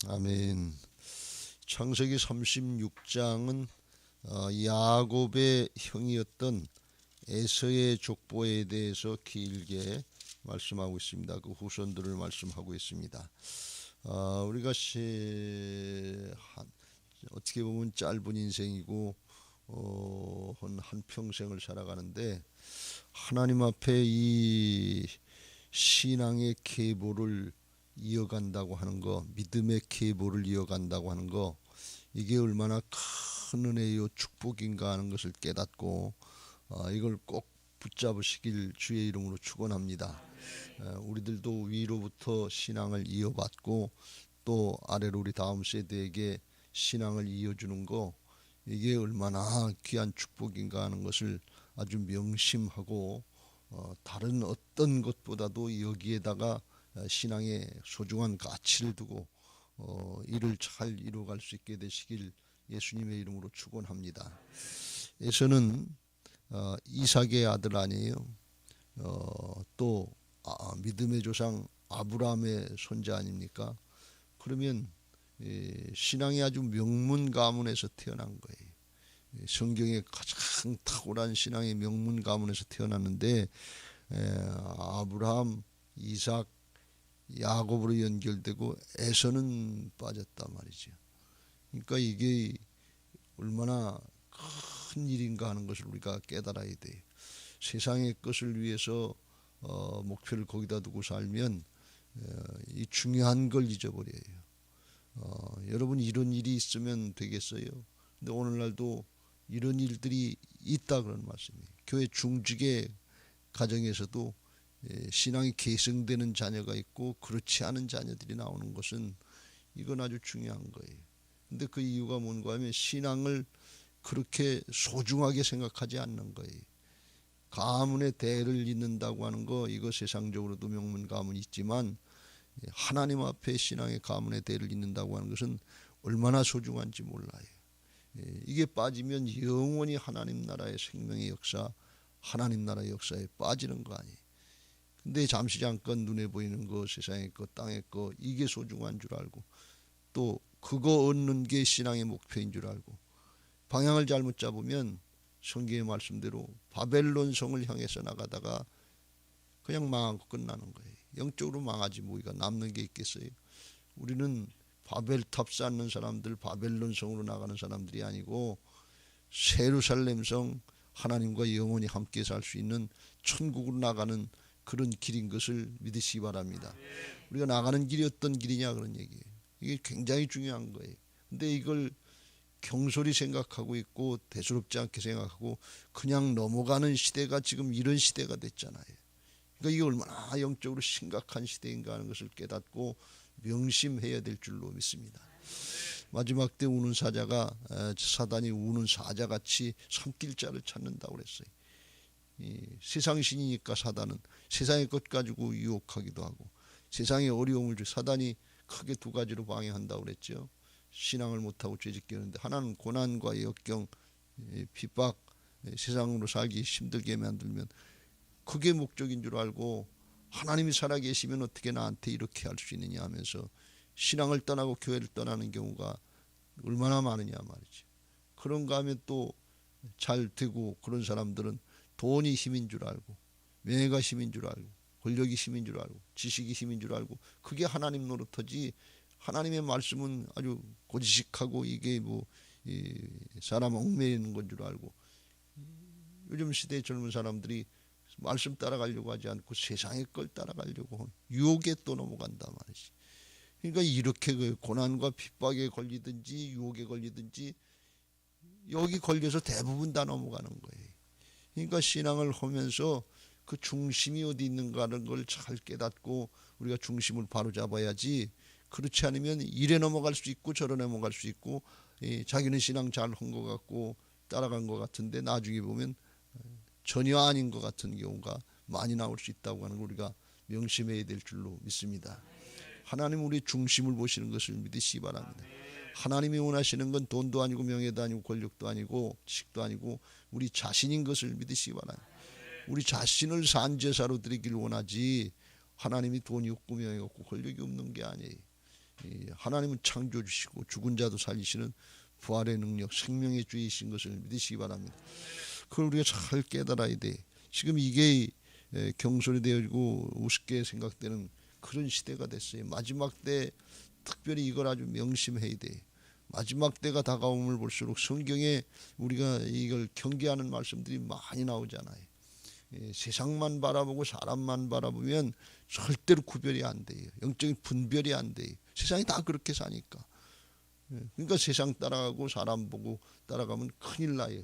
아멘. 창세기 36장은 야곱의 형이었던 에서의 족보에 대해서 길게 말씀하고 있습니다. 그 후손들을 말씀하고 있습니다. 우리가 어떻게 보면 짧은 인생이고 한 평생을 살아가는데 하나님 앞에 이 신앙의 계보를 이어간다고 하는 거, 믿음의 계보를 이어간다고 하는 거, 이게 얼마나 큰 은혜요 축복인가 하는 것을 깨닫고 이걸 꼭 붙잡으시길 주의 이름으로 축원합니다. 우리들도 위로부터 신앙을 이어받고 또 아래로 우리 다음 세대에게 신앙을 이어주는 거, 이게 얼마나 귀한 축복인가 하는 것을 아주 명심하고 다른 어떤 것보다도 여기에다가 신앙의 소중한 가치를 두고 이를 잘 이루어갈 수 있게 되시길 예수님의 이름으로 축원합니다. 에서는 이삭의 아들 아니에요. 또 믿음의 조상 아브라함의 손자 아닙니까? 그러면 신앙이 아주 명문 가문에서 태어난 거예요. 성경에 가장 탁월한 신앙의 명문 가문에서 태어났는데 아브라함, 이삭, 야곱으로 연결되고 에서는 빠졌단 말이죠. 그러니까 이게 얼마나 큰 일인가 하는 것을 우리가 깨달아야 돼요. 세상의 것을 위해서 목표를 거기다 두고 살면 이 중요한 걸 잊어버려요. 여러분 이런 일이 있으면 되겠어요? 근데 오늘날도 이런 일들이 있다 그런 말씀이에요. 교회 중직의 가정에서도 신앙이 계승되는 자녀가 있고 그렇지 않은 자녀들이 나오는 것은 이건 아주 중요한 거예요. 근데 그 이유가 뭔가 하면 신앙을 그렇게 소중하게 생각하지 않는 거예요. 가문의 대를 잇는다고 하는 거, 이거 세상적으로도 명문 가문이 있지만 하나님 앞에 신앙의 가문의 대를 잇는다고 하는 것은 얼마나 소중한지 몰라요. 이게 빠지면 영원히 하나님 나라의 생명의 역사, 하나님 나라의 역사에 빠지는 거 아니에요. 근데 잠시 잠깐 눈에 보이는 거, 세상의 거, 땅의 거, 이게 소중한 줄 알고 또 그거 얻는 게 신앙의 목표인 줄 알고 방향을 잘못 잡으면 성경의 말씀대로 바벨론 성을 향해서 나가다가 그냥 망하고 끝나는 거예요. 영적으로 망하지 뭐가 남는 게 있겠어요. 우리는 바벨탑 쌓는 사람들, 바벨론 성으로 나가는 사람들이 아니고 예루살렘 성, 하나님과 영원히 함께 살 수 있는 천국으로 나가는 그런 길인 것을 믿으시기 바랍니다. 우리가 나가는 길이 어떤 길이냐 그런 얘기예요. 이게 굉장히 중요한 거예요. 근데 이걸 경솔히 생각하고 있고 대수롭지 않게 생각하고 그냥 넘어가는 시대가 지금 이런 시대가 됐잖아요. 그러니까 이게 얼마나 영적으로 심각한 시대인가 하는 것을 깨닫고 명심해야 될 줄로 믿습니다. 마지막 때 우는 사자가 사단이 우는 사자같이 손길자를 찾는다고 그랬어요. 세상 신이니까 사단은 세상의 것 가지고 유혹하기도 하고 세상의 어려움을 사단이 크게 두 가지로 방해한다고 그랬죠. 신앙을 못하고 죄짓게 하는데 하나는 고난과 역경, 핍박, 세상으로 살기 힘들게 만들면 그게 목적인 줄 알고 하나님이 살아계시면 어떻게 나한테 이렇게 할 수 있느냐 하면서 신앙을 떠나고 교회를 떠나는 경우가 얼마나 많으냐 말이지. 그런가 하면 또 잘 되고 그런 사람들은 돈이 힘인 줄 알고 명예가 힘인 줄 알고 권력이 힘인 줄 알고 지식이 힘인 줄 알고 그게 하나님 노릇하지 하나님의 말씀은 아주 고지식하고 이게 사람 얽매이는 건 줄 알고 요즘 시대의 젊은 사람들이 말씀 따라가려고 하지 않고 세상의 걸 따라가려고 유혹에 또 넘어간단 말이지. 그러니까 이렇게 그 고난과 핍박에 걸리든지 유혹에 걸리든지 여기 걸려서 대부분 다 넘어가는 거예요. 그러니까 신앙을 하면서 그 중심이 어디 있는가는 걸 잘 깨닫고 우리가 중심을 바로 잡아야지. 그렇지 않으면 이래 넘어갈 수 있고 저래 넘어갈 수 있고 자기는 신앙 잘 한 것 같고 따라간 것 같은데 나중에 보면 전혀 아닌 것 같은 경우가 많이 나올 수 있다고 하는 걸 우리가 명심해야 될 줄로 믿습니다. 하나님 우리 중심을 보시는 것을 믿으시기 바랍니다. 하나님이 원하시는 건 돈도 아니고 명예도 아니고 권력도 아니고 지식도 아니고 우리 자신인 것을 믿으시기 바랍니다. 우리 자신을 산제사로 드리길 원하지 하나님이 돈이 없고 명예 없고 권력이 없는 게 아니에요. 하나님은 창조주시고 죽은 자도 살리시는 부활의 능력, 생명의 주이신 것을 믿으시기 바랍니다. 그걸 우리가 잘 깨달아야 돼. 지금 이게 경솔이 되고 우습게 생각되는 그런 시대가 됐어요. 마지막 때 특별히 이걸 아주 명심해야 돼. 마지막 때가 다가옴을 볼수록 성경에 우리가 이걸 경계하는 말씀들이 많이 나오잖아요. 세상만 바라보고 사람만 바라보면 절대로 구별이 안 돼요. 영적인 분별이 안 돼요. 세상이 다 그렇게 사니까. 그러니까 세상 따라가고 사람 보고 따라가면 큰일 나요.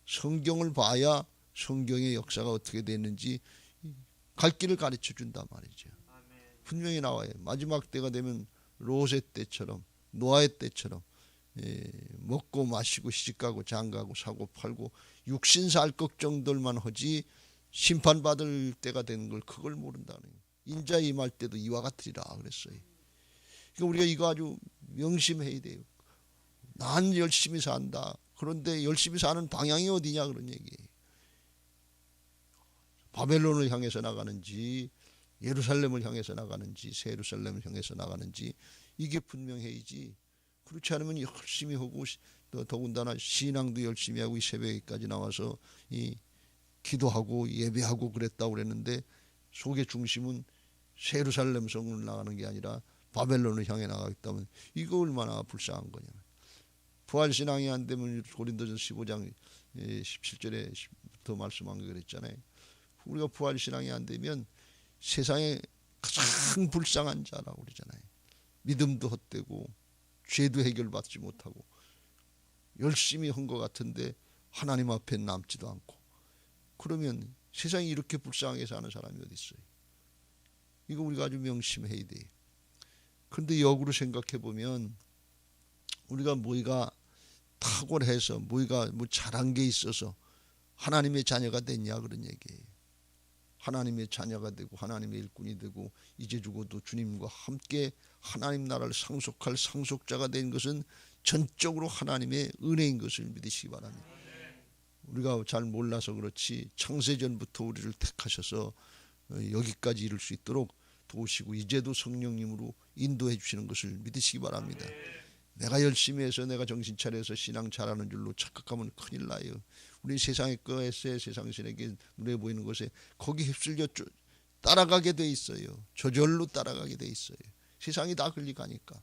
성경을 봐야 성경의 역사가 어떻게 됐는지 갈 길을 가르쳐 준단 말이죠. 분명히 나와요. 마지막 때가 되면 롯의 때처럼, 노아의 때처럼 먹고 마시고 시집가고 장가고 사고 팔고 육신사 알걱정들만 하지 심판받을 때가 되는 걸 그걸 모른다는 거예요. 인자 임할 때도 이와 같으리라 그랬어요. 그러니까 우리가 이거 아주 명심해야 돼요. 난 열심히 산다. 그런데 열심히 사는 방향이 어디냐 그런 얘기예요. 바벨론을 향해서 나가는지 예루살렘을 향해서 나가는지 새 예루살렘을 향해서 나가는지 이게 분명해야지. 그렇지 않으면 열심히 하고 또 더군다나 신앙도 열심히 하고 이 새벽에까지 나와서 이 기도하고 예배하고 그랬다고 그랬는데 속의 중심은 새 예루살렘 성을 나가는 게 아니라 바벨론을 향해 나가겠다면 이거 얼마나 불쌍한 거냐. 부활신앙이 안 되면 고린도전서 15장 17절에 더 말씀한 거 그랬잖아요. 우리가 부활신앙이 안 되면 세상에 가장 불쌍한 자라고 그러잖아요. 믿음도 헛되고 죄도 해결받지 못하고 열심히 한 것 같은데 하나님 앞에 남지도 않고 그러면 세상에 이렇게 불쌍하게 사는 사람이 어디 있어요. 이거 우리가 아주 명심해야 돼요. 그런데 역으로 생각해 보면 우리가 뭐가 탁월해서 뭐가 뭐 잘한 게 있어서 하나님의 자녀가 됐냐 그런 얘기예요. 하나님의 자녀가 되고 하나님의 일꾼이 되고 이제 죽어도 주님과 함께 하나님 나라를 상속할 상속자가 된 것은 전적으로 하나님의 은혜인 것을 믿으시기 바랍니다. 우리가 잘 몰라서 그렇지 창세전부터 우리를 택하셔서 여기까지 이룰 수 있도록 도우시고 이제도 성령님으로 인도해 주시는 것을 믿으시기 바랍니다. 내가 열심히 해서 내가 정신 차려서 신앙 잘하는 줄로 착각하면 큰일 나요. 우리 세상의 것에 세상 신에게 눈에 보이는 것에 거기 휩쓸려 따라가게 돼 있어요. 저절로 따라가게 돼 있어요. 세상이 다 그리 가니까.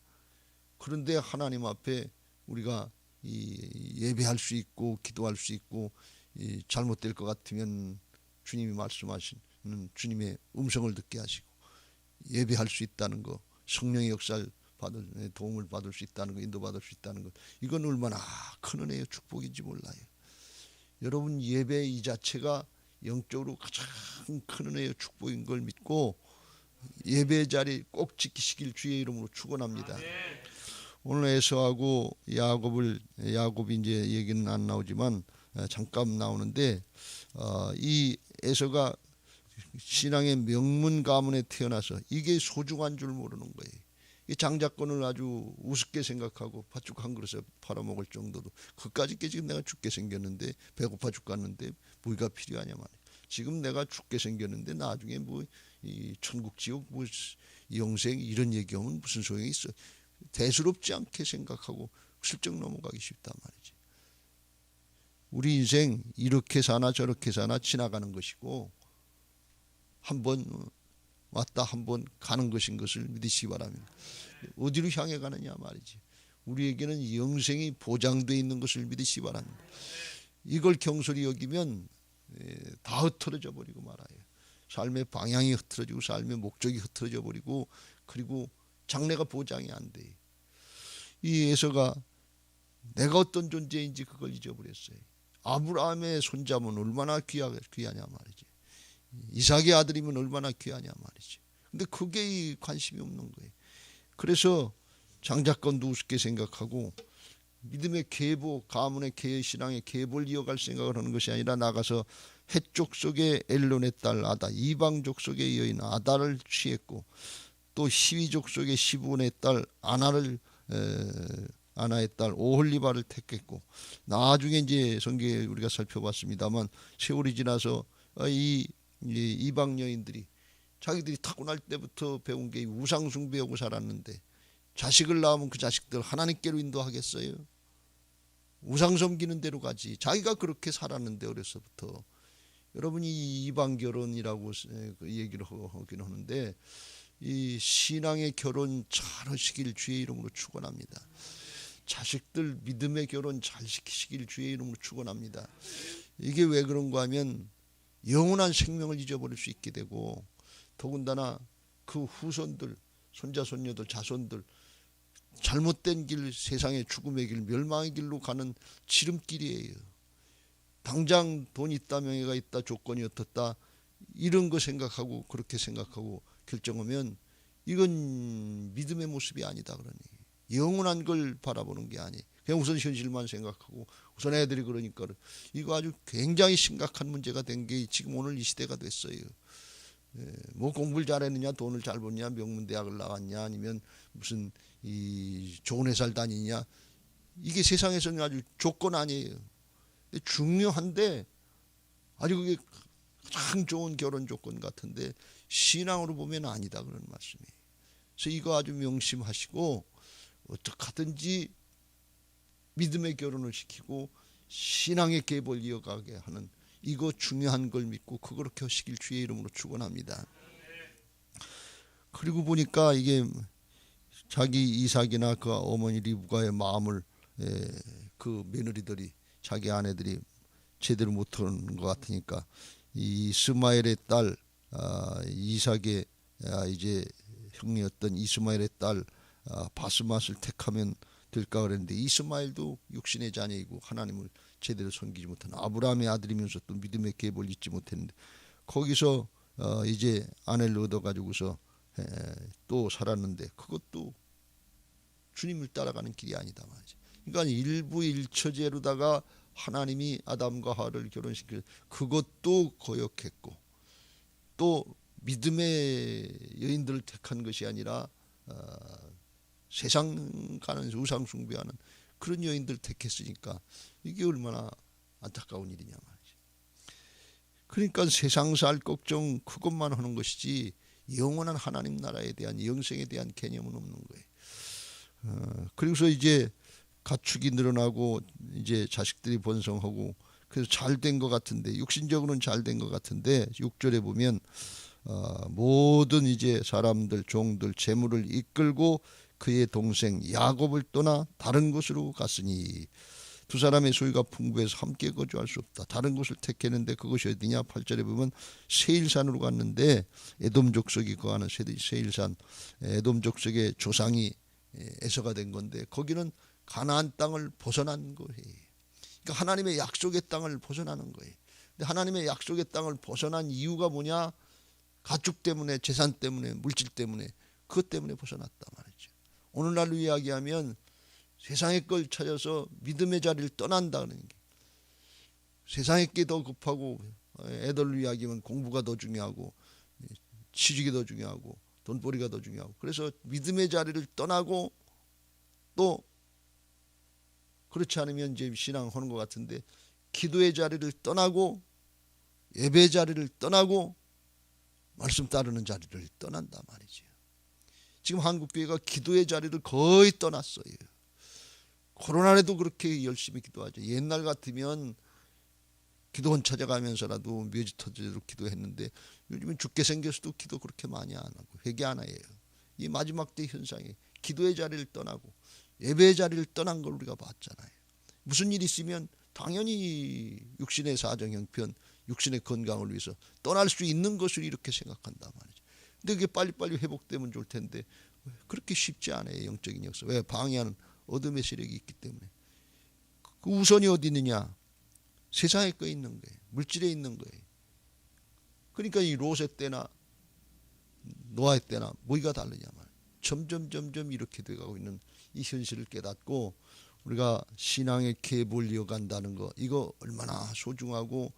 그런데 하나님 앞에 우리가 예배할 수 있고 기도할 수 있고 잘못될 것 같으면 주님이 말씀하시는 주님의 음성을 듣게 하시고 예배할 수 있다는 거, 성령의 역사를 도움을 받을 수 있다는 거, 인도받을 수 있다는 것, 이건 얼마나 큰 은혜요 축복인지 몰라요. 여러분 예배 이 자체가 영적으로 가장 큰 은혜요 축복인 걸 믿고 예배 자리 꼭 지키시길 주의 이름으로 축원합니다. 오늘 에서하고 야곱이 이제 얘기는 안 나오지만 잠깐 나오는데 이 에서가 신앙의 명문 가문에 태어나서 이게 소중한 줄 모르는 거예요. 이 장자권을 아주 우습게 생각하고 팥죽 한 그릇에 팔아먹을 정도로 그까짓 게 지금 내가 죽게 생겼는데 배고파 죽겠는데 뭐가 필요하냐 말이야. 지금 내가 죽게 생겼는데 나중에 뭐 이 천국 지옥 뭐 영생 이런 얘기하면 무슨 소용이 있어. 대수롭지 않게 생각하고 슬쩍 넘어가기 쉽단 말이지. 우리 인생 이렇게 사나 저렇게 사나 지나가는 것이고 한번 왔다 한번 가는 것인 것을 믿으시기 바랍니다. 어디로 향해 가느냐 말이지. 우리에게는 영생이 보장되어 있는 것을 믿으시기 바랍니다. 이걸 경솔히 여기면 다 흩어져 버리고 말아요. 삶의 방향이 흐트러지고 삶의 목적이 흐트러져 버리고 그리고 장래가 보장이 안 돼. 이 에서가 내가 어떤 존재인지 그걸 잊어버렸어요. 아브라함의 손자면 얼마나 귀하냐 말이지. 이삭의 아들이면 얼마나 귀하냐 말이지. 근데 그게 관심이 없는 거예요. 그래서 장자권도 우습게 생각하고 믿음의 계보, 가문의 신앙의 계보를 이어갈 생각을 하는 것이 아니라 나가서 헷족 속의 엘론의 딸 아다, 이방족 속의 여인 아다를 취했고 또 시위족 속의 시브온의 딸 아나의 딸 오홀리바를 택했고 나중에 이제 성경에 우리가 살펴봤습니다만 세월이 지나서 이 이방 여인들이 자기들이 타고날 때부터 배운 게 우상 숭배하고 살았는데 자식을 낳으면 그 자식들 하나님께로 인도하겠어요? 우상 섬기는 대로 가지. 자기가 그렇게 살았는데 어려서부터. 여러분이 이방 결혼이라고 얘기를 하긴 하는데 이 신앙의 결혼 잘 하시길 주의 이름으로 축원합니다. 자식들 믿음의 결혼 잘 시키시길 주의 이름으로 축원합니다. 이게 왜 그런가 하면 영원한 생명을 잊어버릴 수 있게 되고 더군다나 그 후손들, 손자 손녀들, 자손들 잘못된 길, 세상의 죽음의 길, 멸망의 길로 가는 지름길이에요. 당장 돈 있다, 명예가 있다, 조건이 어떻다 이런 거 생각하고 그렇게 생각하고 결정하면 이건 믿음의 모습이 아니다 그러니 영원한 걸 바라보는 게 아니에요. 그냥 우선 현실만 생각하고 우선 애들이 그러니까 이거 아주 굉장히 심각한 문제가 된 게 지금 오늘 이 시대가 됐어요. 뭐 공부를 잘했느냐, 돈을 잘 벌냐, 명문대학을 나갔냐, 아니면 무슨 이 좋은 회사를 다니냐, 이게 세상에서는 아주 조건 아니에요. 중요한데 아주 그게 가장 좋은 결혼 조건 같은데 신앙으로 보면 아니다 그런 말씀이에요. 그래서 이거 아주 명심하시고 어떻게 하든지 믿음의 결혼을 시키고 신앙의 계보를 이어가게 하는 이거 중요한 걸 믿고 그렇게 하시길 주의 이름으로 축원합니다. 그리고 보니까 이게 자기 이삭이나 그 어머니 리브가의 마음을 그 며느리들이 자기 아내들이 제대로 못하는 것 같으니까 이 이스마엘의 딸 이삭의 이제 형이었던 이스마엘의 딸 바스맛을 택하면 될까 그랬는데 이스마엘도 육신의 자녀이고 하나님을 제대로 섬기지 못한 아브라함의 아들이면서 또 믿음의 계보를 잊지 못했는데 거기서 이제 아내를 얻어가지고서 또 살았는데 그것도 주님을 따라가는 길이 아니다 말이죠. 그러니까 일부 일처제로다가 하나님이 아담과 하와를 결혼시킬 그것도 거역했고 또 믿음의 여인들을 택한 것이 아니라 세상 가는 우상 숭배하는 그런 여인들 택했으니까 이게 얼마나 안타까운 일이냐 말이죠. 그러니까 세상 살 걱정 그것만 하는 것이지 영원한 하나님 나라에 대한 영생에 대한 개념은 없는 거예요. 그래서 이제 가축이 늘어나고 이제 자식들이 번성하고 그래서 잘 된 것 같은데 육신적으로는 잘 된 것 같은데 6절에 보면 모든 이제 사람들 종들 재물을 이끌고 그의 동생 야곱을 떠나 다른 곳으로 갔으니 두 사람의 소유가 풍부해서 함께 거주할 수 없다. 다른 곳을 택했는데 그것이 어디냐? 8절에 보면 세일산으로 갔는데 에돔 족속이 거하는 세일산 에돔 족속의 조상이 에서가 된 건데 거기는 가나안 땅을 벗어난 거예요. 그러니까 하나님의 약속의 땅을 벗어나는 거예요. 근데 하나님의 약속의 땅을 벗어난 이유가 뭐냐? 가축 때문에, 재산 때문에, 물질 때문에, 그것 때문에 벗어났다 말이죠. 오늘날로 이야기하면 세상의 걸 찾아서 믿음의 자리를 떠난다는 게 세상의 게 더 급하고 애들로 이야기하면 공부가 더 중요하고 취직이 더 중요하고 돈벌이가 더 중요하고 그래서 믿음의 자리를 떠나고 또 그렇지 않으면 이제 신앙하는 것 같은데 기도의 자리를 떠나고 예배 자리를 떠나고 말씀 따르는 자리를 떠난다 말이죠. 지금 한국교회가 기도의 자리를 거의 떠났어요. 코로나에도 그렇게 열심히 기도하죠. 옛날 같으면 기도원 찾아가면서라도 묘지 터지도록 기도했는데 요즘은 죽게 생겼어도 기도 그렇게 많이 안 하고 회개 안 해요. 이 마지막 때 현상이 기도의 자리를 떠나고 예배의 자리를 떠난 걸 우리가 봤잖아요. 무슨 일 있으면 당연히 육신의 사정 형편, 육신의 건강을 위해서 떠날 수 있는 것을 이렇게 생각한단 말이죠. 근데 그게 빨리빨리 회복되면 좋을 텐데 그렇게 쉽지 않아요. 영적인 역사. 왜? 방해하는 어둠의 세력이 있기 때문에. 그 우선이 어디 있느냐? 세상에 거 있는 거예요. 물질에 있는 거예요. 그러니까 이 롯의 때나 노아의 때나 뭐가 다르냐 말이에요. 점점 이렇게 돼가고 있는 이 현실을 깨닫고 우리가 신앙의 계보를 이어간다는 거 이거 얼마나 소중하고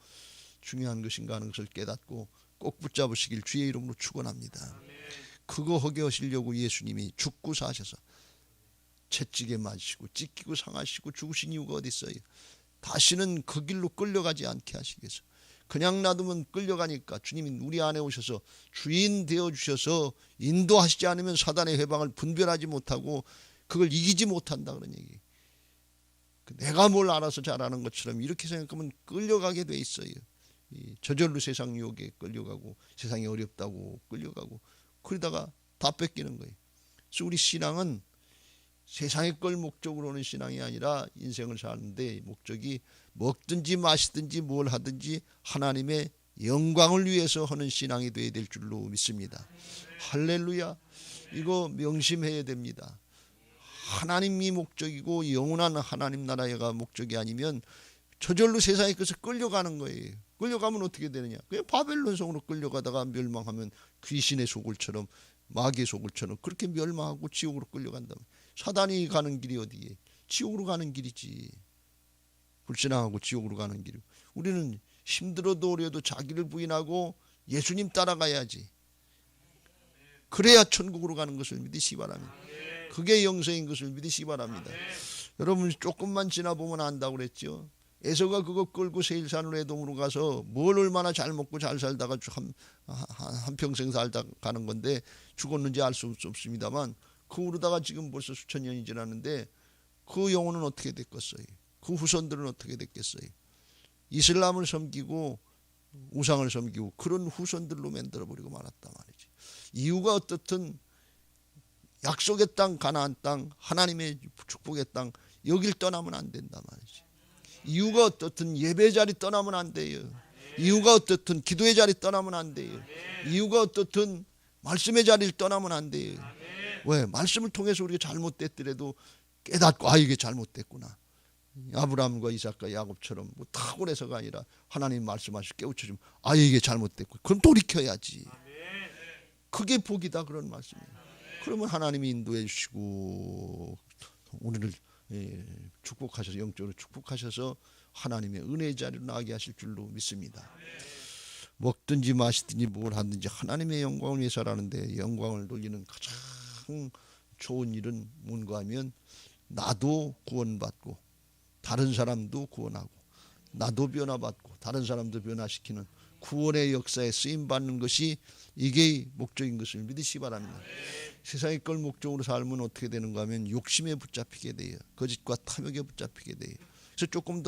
중요한 것인가 하는 것을 깨닫고 꼭 붙잡으시길 주의 이름으로 축원합니다. 그거 하게 하시려고 예수님이 죽고 사셔서 채찍에 맞으시고 찢기고 상하시고 죽으신 이유가 어디 있어요? 다시는 그 길로 끌려가지 않게 하시기 위해서 그냥 놔두면 끌려가니까 주님이 우리 안에 오셔서 주인 되어주셔서 인도하시지 않으면 사단의 회방을 분별하지 못하고 그걸 이기지 못한다 그런 얘기. 내가 뭘 알아서 잘하는 것처럼 이렇게 생각하면 끌려가게 돼 있어요. 저절로 세상 유혹에 끌려가고 세상이 어렵다고 끌려가고 그러다가 다 뺏기는 거예요. 그래서 우리 신앙은 세상의 걸 목적으로 하는 신앙이 아니라 인생을 사는데 목적이 먹든지 마시든지 뭘 하든지 하나님의 영광을 위해서 하는 신앙이 되어야 될 줄로 믿습니다. 할렐루야. 이거 명심해야 됩니다. 하나님이 목적이고 영원한 하나님 나라가 목적이 아니면 저절로 세상에 그래서 끌려가는 거예요. 끌려가면 어떻게 되느냐? 그냥 바벨론 성으로 끌려가다가 멸망하면 귀신의 소굴처럼 마귀의 소굴처럼 그렇게 멸망하고 지옥으로 끌려간다면 사단이 가는 길이 어디에? 지옥으로 가는 길이지. 불신앙하고 지옥으로 가는 길. 우리는 힘들어도 어려도 자기를 부인하고 예수님 따라가야지. 그래야 천국으로 가는 것을 믿으시기 바랍니다. 그게 영생인 것을 믿으시기 바랍니다. 여러분 조금만 지나보면 안다고 그랬죠. 에서가 그거 끌고 세일산으로 에돔으로 가서 뭘 얼마나 잘 먹고 잘 살다가 한평생 살다 가는 건데 죽었는지 알 수 없습니다만 그 후로다가 지금 벌써 수천 년이 지났는데 그 영혼은 어떻게 됐겠어요? 그 후손들은 어떻게 됐겠어요? 이슬람을 섬기고 우상을 섬기고 그런 후손들로 만들어버리고 말았단 말이지. 이유가 어떻든 약속의 땅 가나안 땅 하나님의 축복의 땅 여길 떠나면 안 된단 말이지. 이유가 어떻든 예배 자리 떠나면 안 돼요. 이유가 어떻든 기도의 자리 떠나면 안 돼요. 이유가 어떻든 말씀의 자리를 떠나면 안 돼요. 왜? 말씀을 통해서 우리가 잘못됐더라도 깨닫고 이게 잘못됐구나. 아브라함과 이삭과 야곱처럼 뭐 탁월해서가 아니라 하나님 말씀하시고 깨우쳐주면 이게 잘못됐고 그럼 돌이켜야지. 그게 복이다 그런 말씀이에요. 그러면 하나님이 인도해 주시고 우리를 축복하셔서 영적으로 축복하셔서 하나님의 은혜의 자리로 나가게 하실 줄로 믿습니다. 먹든지 마시든지 뭘 하든지 하나님의 영광을 위해서라는데 영광을 돌리는 가장 좋은 일은 뭔가 하면 나도 구원받고 다른 사람도 구원하고 나도 변화받고 다른 사람도 변화시키는 구원의 역사에 쓰임받는 것이 이게 목적인 것을 믿으시기 바랍니다. 세상의 걸 목적으로 살면 어떻게 되는가 하면 욕심에 붙잡히게 돼요. 거짓과 탐욕에 붙잡히게 돼요. 그래서 조금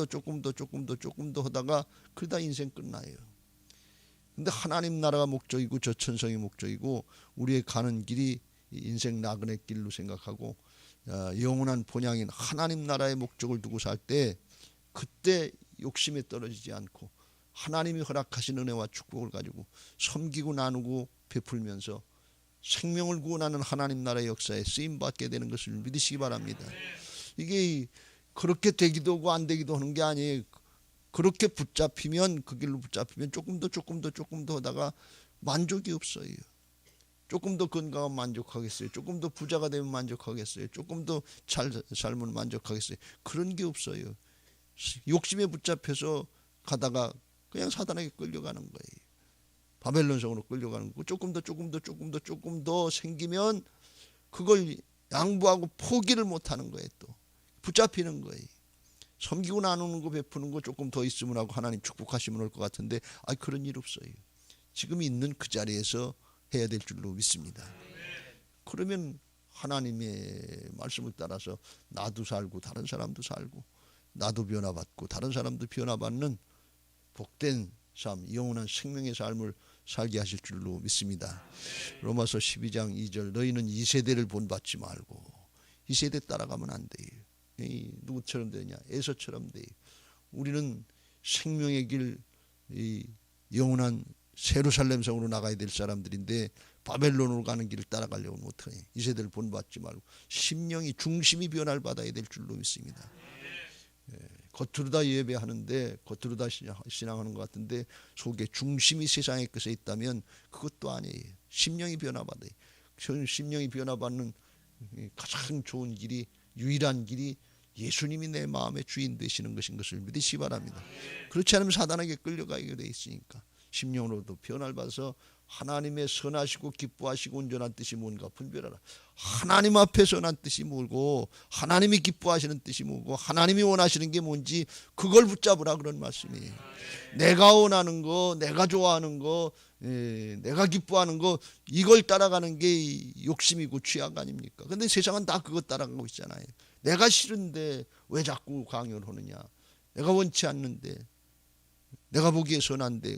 더 하다가 그러다 인생 끝나요. 근데 하나님 나라가 목적이고 저 천성이 목적이고 우리의 가는 길이 인생 나그네 길로 생각하고 영원한 본향인 하나님 나라의 목적을 두고 살 때 그때 욕심에 떨어지지 않고 하나님이 허락하신 은혜와 축복을 가지고 섬기고 나누고 베풀면서 생명을 구원하는 하나님 나라의 역사에 쓰임받게 되는 것을 믿으시기 바랍니다. 이게 그렇게 되기도 하고 안 되기도 하는 게 아니에요. 그렇게 붙잡히면 그 길로 붙잡히면 조금 더 하다가 만족이 없어요. 조금 더 건강하면 만족하겠어요. 조금 더 부자가 되면 만족하겠어요. 조금 더 잘 살면 만족하겠어요. 그런 게 없어요. 욕심에 붙잡혀서 가다가 그냥 사단에게 끌려가는 거예요. 바벨론 성으로 끌려가는 거. 조금 더 생기면 그걸 양보하고 포기를 못하는 거예요. 또 붙잡히는 거예요. 섬기고 나누는 거 베푸는 거 조금 더 있으면 하고 하나님 축복하시면 올 것 같은데 그런 일 없어요. 지금 있는 그 자리에서 해야 될 줄로 믿습니다. 그러면 하나님의 말씀을 따라서 나도 살고 다른 사람도 살고 나도 변화받고 다른 사람도 변화받는 복된 삶, 영원한 생명의 삶을 살게 하실 줄로 믿습니다. 로마서 12장 2절 너희는 이 세대를 본받지 말고 이 세대 따라가면 안 돼요. 누구처럼 되냐? 에서처럼 돼요. 우리는 생명의 길, 영원한 예루살렘 성으로 나가야 될 사람들인데 바벨론으로 가는 길을 따라가려고 못해. 이 세대를 본받지 말고 심령이 중심이 변화를 받아야 될 줄로 믿습니다. 겉으로 다 예배하는데 겉으로 다 신앙하는 것 같은데 속에 중심이 세상의 것에 있다면 그것도 아니에요. 심령이 변화받아요. 심령이 변화받는 가장 좋은 길이 유일한 길이 예수님이 내 마음의 주인 되시는 것인 것을 믿으시기 바랍니다. 그렇지 않으면 사단에게 끌려가게 돼 있으니까 심령으로도 변화를 받아서 하나님의 선하시고 기뻐하시고 온전한 뜻이 뭔가 분별하라. 하나님 앞에 선한 뜻이 뭐고 하나님이 기뻐하시는 뜻이 뭐고 하나님이 원하시는 게 뭔지 그걸 붙잡으라 그런 말씀이에요. 내가 원하는 거, 내가 좋아하는 거, 내가 기뻐하는 거 이걸 따라가는 게 욕심이고 취향 아닙니까? 근데 세상은 다 그거 따라가고 있잖아요. 내가 싫은데 왜 자꾸 강요를 하느냐? 내가 원치 않는데, 내가 보기에 선한데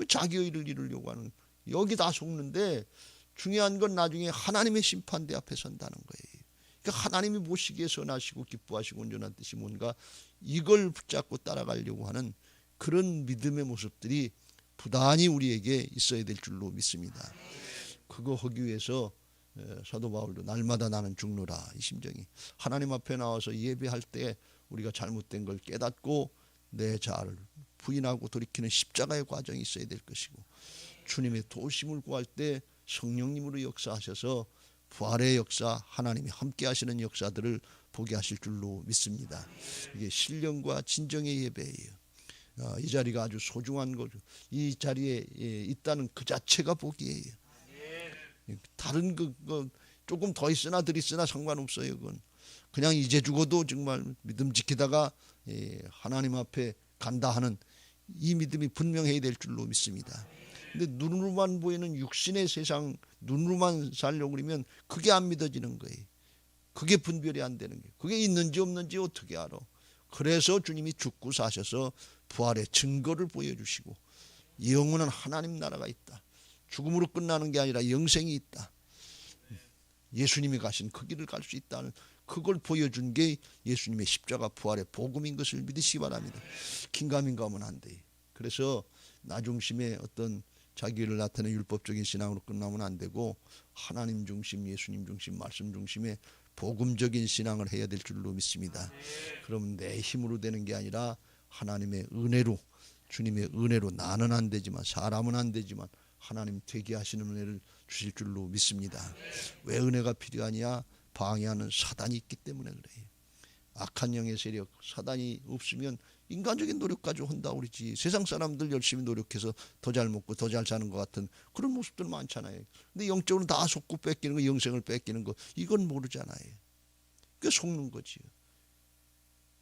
자기 의를 이루려고 하는, 여기 다 속는데 중요한 건 나중에 하나님의 심판대 앞에 선다는 거예요. 그러니까 하나님이 보시기에 선하시고 기뻐하시고 온전한 뜻이 뭔가 이걸 붙잡고 따라가려고 하는 그런 믿음의 모습들이 부단히 우리에게 있어야 될 줄로 믿습니다. 그거 하기 위해서 사도 바울도 날마다 나는 죽노라, 이 심정이. 하나님 앞에 나와서 예배할 때 우리가 잘못된 걸 깨닫고 내 자아를 부인하고 돌이키는 십자가의 과정이 있어야 될 것이고, 주님의 도우심을 구할 때 성령님으로 역사하셔서 부활의 역사, 하나님이 함께 하시는 역사들을 보게 하실 줄로 믿습니다. 이게 신령과 진정의 예배예요. 이 자리가 아주 소중한 거죠. 이 자리에 있다는 그 자체가 복이에요. 다른 거 조금 더 있으나 덜 있으나 상관없어요. 그건 그냥 이제 죽어도 정말 믿음 지키다가 하나님 앞에 간다 하는 이 믿음이 분명해야 될 줄로 믿습니다. 근데 눈으로만 보이는 육신의 세상, 눈으로만 살려고 그러면 그게 안 믿어지는 거예요. 그게 분별이 안 되는 거예요. 그게 있는지 없는지 어떻게 알아? 그래서 주님이 죽고 사셔서 부활의 증거를 보여주시고 영원한 하나님 나라가 있다. 죽음으로 끝나는 게 아니라 영생이 있다. 예수님이 가신 그 길을 갈 수 있다는 그걸 보여준 게 예수님의 십자가 부활의 복음인 것을 믿으시기 바랍니다. 긴가민가하면 안 돼. 그래서 나 중심의 어떤 자기를 나타내는 율법적인 신앙으로 끝나면 안 되고 하나님 중심, 예수님 중심, 말씀 중심의 복음적인 신앙을 해야 될 줄로 믿습니다. 그럼 내 힘으로 되는 게 아니라 하나님의 은혜로, 주님의 은혜로, 나는 안 되지만, 사람은 안 되지만 하나님 되게 하시는 은혜를 주실 줄로 믿습니다. 왜 은혜가 필요하냐? 방해하는 사단이 있기 때문에 그래요. 악한 영의 세력, 사단이 없으면 인간적인 노력 가지고 한다 그러지. 세상 사람들 열심히 노력해서 더 잘 먹고 더 잘 사는 것 같은 그런 모습들 많잖아요. 근데 영적으로 다 속고 뺏기는 거, 영생을 뺏기는 거, 이건 모르잖아요. 그게 속는 거지요.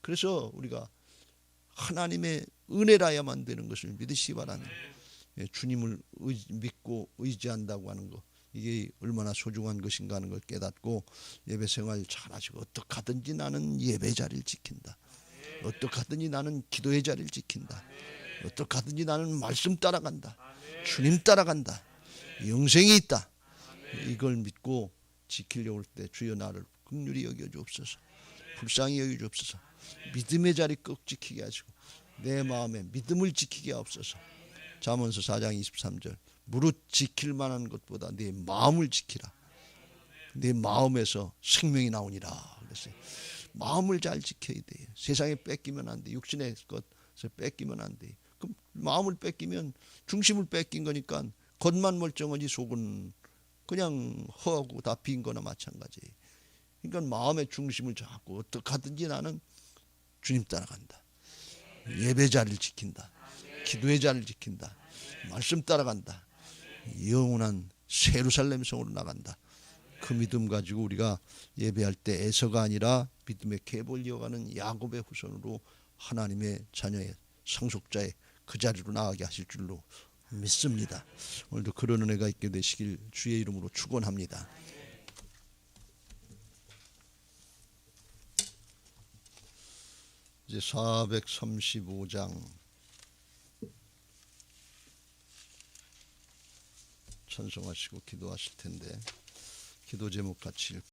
그래서 우리가 하나님의 은혜라야만 되는 것을 믿으시기 바랍니다. 주님을 믿고 의지한다고 하는 거, 이게 얼마나 소중한 것인가 하는 걸 깨닫고 예배 생활 잘하시고, 어떻게 하든지 나는 예배 자리를 지킨다. 어떻게 하든지 나는 기도의 자리를 지킨다. 어떻게 하든지 나는 말씀 따라간다. 주님 따라간다. 영생이 있다. 이걸 믿고 지키려고 할 때 주여 나를 긍휼히 여겨 주옵소서. 불쌍히 여겨 주옵소서. 믿음의 자리 꼭 지키게 하시고 내 마음에 믿음을 지키게 하옵소서. 잠언서 4장 23절 무릇 지킬 만한 것보다 내 마음을 지키라. 내 마음에서 생명이 나오니라 그랬어요. 마음을 잘 지켜야 돼요. 세상에 뺏기면 안 돼. 육신의 것에서 뺏기면 안 돼. 그럼 마음을 뺏기면 중심을 뺏긴 거니까 겉만 멀쩡하지 속은 그냥 허하고 다 빈 거나 마찬가지예요. 그러니까 마음의 중심을 잡고 어떻게 하든지 나는 주님 따라간다. 예배 자리를 지킨다. 기도의 자리를 지킨다. 말씀 따라간다. 영원한 예루살렘 성으로 나간다. 그 믿음 가지고 우리가 예배할 때 에서가 아니라 믿음의 계보를 이어가는 야곱의 후손으로 하나님의 자녀의 상속자의 그 자리로 나가게 하실 줄로 믿습니다. 오늘도 그런 은혜가 있게 되시길 주의 이름으로 축원합니다. 이제 435장 찬송하시고 기도하실 텐데 기도 제목 같이